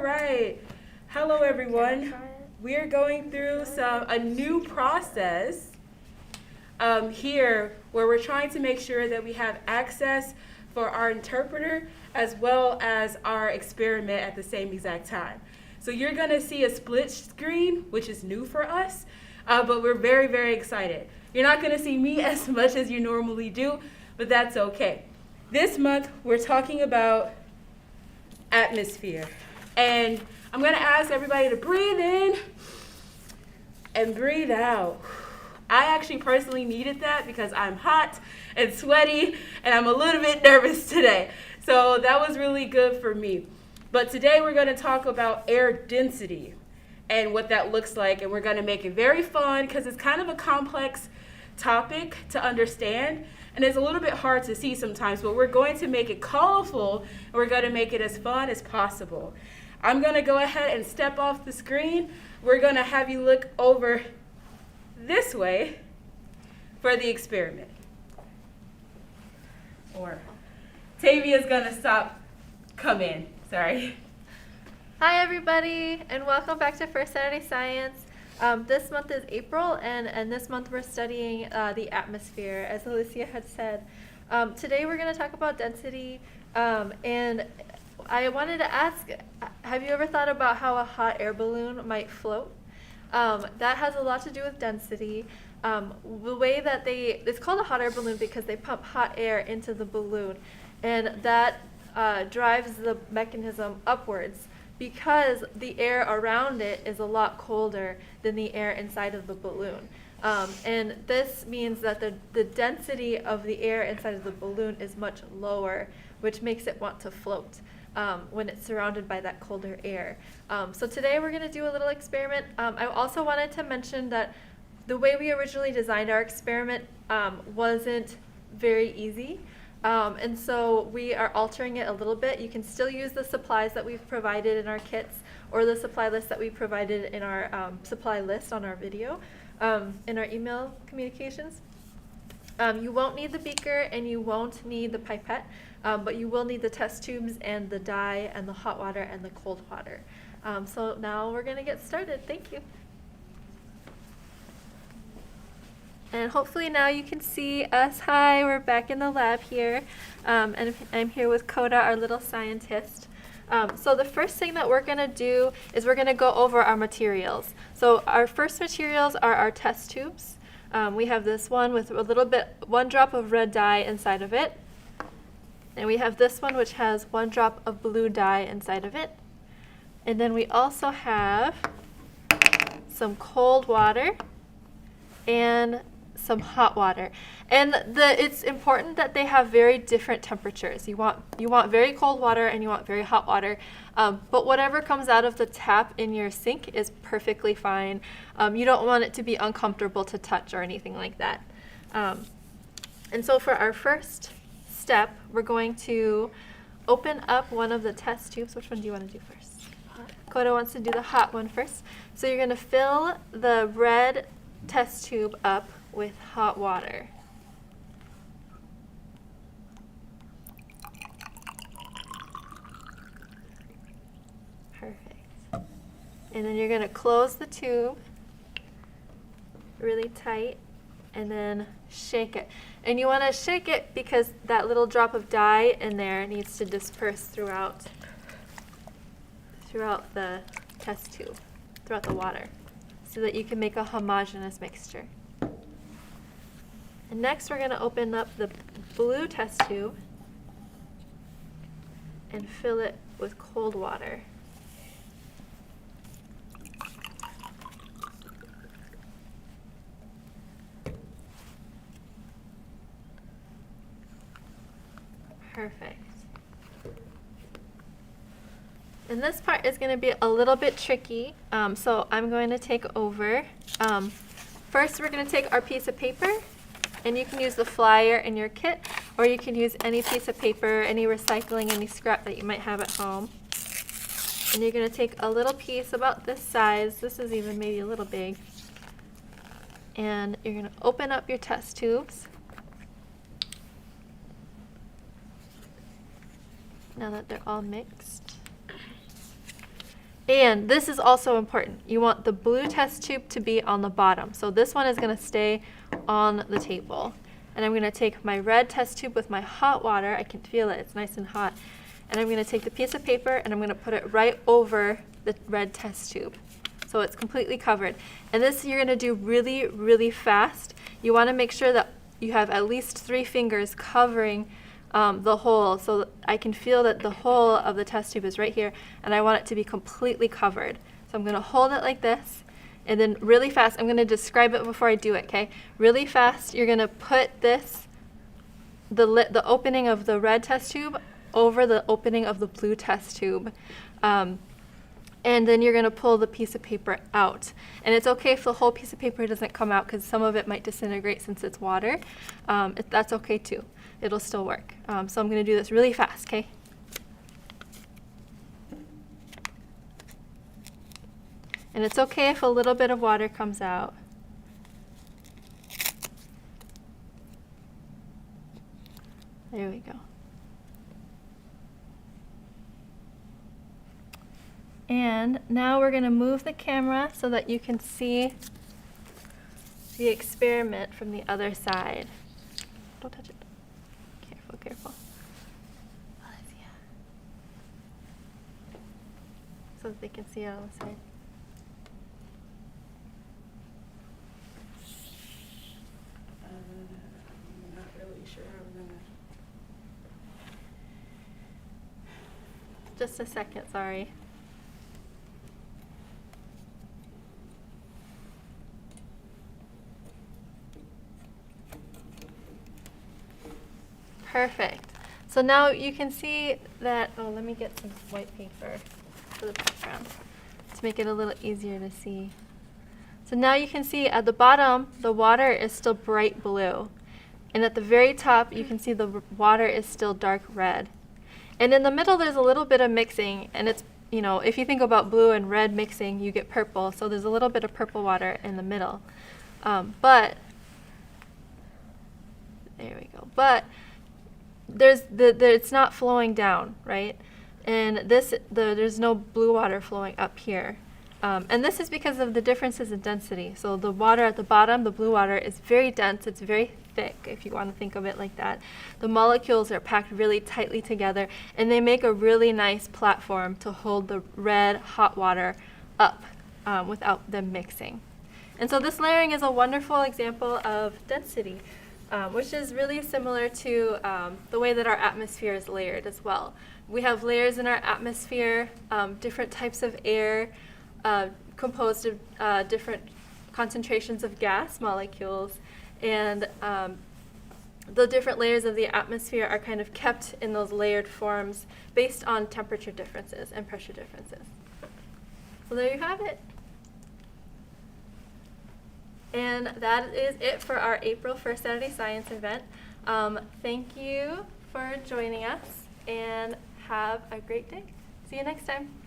right. Hello, everyone. We are going through a new process here where we're trying to make sure that we have access for our interpreter as well as our experiment at the same exact time. So you're going to see a split screen, which is new for us, but we're very, very excited. You're not going to see me as much as you normally do, but that's okay. This month, we're talking about atmosphere. And I'm going to ask everybody to breathe in and breathe out. I actually personally needed that because I'm hot and sweaty and I'm a little bit nervous today. So that was really good for me. But today we're going to talk about air density and what that looks like. And we're going to make it very fun because it's kind of a complex topic to understand. And it's a little bit hard to see sometimes, but we're going to make it colorful and we're going to make it as fun as possible. I'm going to go ahead and step off the screen. We're going to have you look over this way for the experiment. Or Tavia's going to come in. Sorry. Hi everybody, and welcome back to First Saturday Science. This month is April, and this month we're studying the atmosphere, as Alicia had said. Today we're going to talk about density, and I wanted to ask, have you ever thought about how a hot air balloon might float? That has a lot to do with density. The way that it's called a hot air balloon because they pump hot air into the balloon, and that drives the mechanism upwards because the air around it is a lot colder than the air inside of the balloon. And this means that the density of the air inside of the balloon is much lower, which makes it want to float when it's surrounded by that colder air. So today we're going to do a little experiment. I also wanted to mention that the way we originally designed our experiment wasn't very easy. And so we are altering it a little bit. You can still use the supplies that we've provided in our kits or the supply list that we provided in our supply list on our video, in our email communications. You won't need the beaker and you won't need the pipette, but you will need the test tubes and the dye and the hot water and the cold water. So now we're going to get started. Thank you. And hopefully now you can see us. Hi, we're back in the lab here. And I'm here with Coda, our little scientist. So the first thing that we're going to do is we're going to go over our materials. So our first materials are our test tubes. We have this one with one drop of red dye inside of it. And we have this one which has one drop of blue dye inside of it. And then we also have some cold water and some hot water. And it's important that they have very different temperatures. You want very cold water and you want very hot water. But whatever comes out of the tap in your sink is perfectly fine. You don't want it to be uncomfortable to touch or anything like that. And so for our first step, we're going to open up one of the test tubes. Which one do you want to do first? Coda wants to do the hot one first. So you're going to fill the red test tube up with hot water. Perfect. And then you're going to close the tube really tight and then shake it. And you want to shake it because that little drop of dye in there needs to disperse throughout the test tube, throughout the water, so that you can make a homogeneous mixture. And next we're going to open up the blue test tube and fill it with cold water. Perfect. And this part is going to be a little bit tricky, so I'm going to take over. First, we're going to take our piece of paper, and you can use the flyer in your kit, or you can use any piece of paper, any recycling, any scrap that you might have at home. And you're going to take a little piece about this size. This is even maybe a little big. And you're going to open up your test tubes. Now that they're all mixed. And this is also important. You want the blue test tube to be on the bottom. So this one is going to stay on the table. And I'm going to take my red test tube with my hot water. I can feel it. It's nice and hot. And I'm going to take the piece of paper and I'm going to put it right over the red test tube. So it's completely covered. And this you're going to do really, really fast. You want to make sure that you have at least 3 fingers covering the hole, so I can feel that the hole of the test tube is right here, and I want it to be completely covered. So I'm going to hold it like this, and then really fast, I'm going to describe it before I do it, okay? Really fast, you're going to put this, the opening of the red test tube over the opening of the blue test tube. And then you're going to pull the piece of paper out. And it's okay if the whole piece of paper doesn't come out because some of it might disintegrate since it's water. That's okay too. It'll still work. So I'm going to do this really fast, okay? And it's okay if a little bit of water comes out. There we go. And now we're going to move the camera so that you can see the experiment from the other side. Don't touch it. Careful, careful. So that they can see it on the side. I'm not really sure how we're gonna. Just a second, sorry. Perfect. So now you can see that, oh, let me get some white paper for the background to make it a little easier to see. So now you can see at the bottom, the water is still bright blue. And at the very top, you can see the water is still dark red. And in the middle, there's a little bit of mixing, and it's, you know, if you think about blue and red mixing, you get purple. So there's a little bit of purple water in the middle. But, there we go. But there's it's not flowing down, right? And there's no blue water flowing up here. And this is because of the differences in density. So the water at the bottom, the blue water, is very dense. It's very thick, if you want to think of it like that. The molecules are packed really tightly together, and they make a really nice platform to hold the red hot water up without them mixing. And so this layering is a wonderful example of density, which is really similar to the way that our atmosphere is layered as well. We have layers in our atmosphere, different types of air, composed of different concentrations of gas molecules, and the different layers of the atmosphere are kind of kept in those layered forms based on temperature differences and pressure differences. So there you have it. And that is it for our April First Saturday Science event. Thank you for joining us, and have a great day. See you next time.